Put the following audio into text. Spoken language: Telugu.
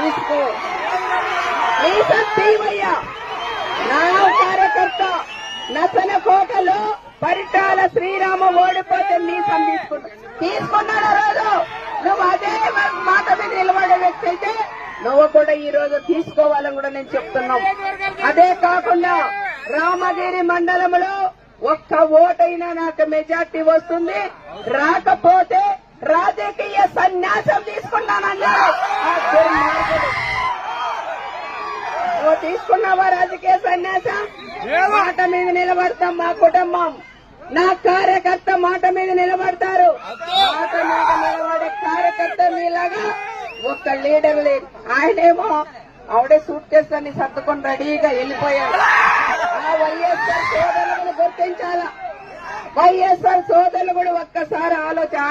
తీసుకో. తీవయ్యా నా కార్యకర్త నసనకోటలో పరిటాల శ్రీరామ ఓడిపోతే మీసం తీసుకున్నాడు రోజు. నువ్వు అదే మాట మీద నిలబడే వ్యక్తి అయితే నువ్వు కూడా ఈ రోజు తీసుకోవాలని కూడా నేను చెప్తున్నావు. అదే కాకుండా రామగిరి మండలంలో ఒక్క ఓటైనా నాకు మెజార్టీ వస్తుంది, రాకపోతే రాజకీయ సన్యాసం తీసుకున్నానన్నారు. నువ్వు తీసుకున్నావా రాజకీయ సన్యాసం? మాట మీద నిలబడతాం. మా కుటుంబం, నా కార్యకర్త మాట మీద నిలబడతారు. మాట మీద నిలబడే కార్యకర్త మీలాగా ఒక్క లీడర్ లేదు. ఆయనేమో ఆవిడే సూట్ కేసులన్నీ సర్దుకొని రెడీగా వెళ్ళిపోయాడు. ఆ వైఎస్ఆర్ సోదరులను గుర్తించాలా? వైఎస్ఆర్ సోదరులు కూడా ఒక్కసారి ఆలోచన.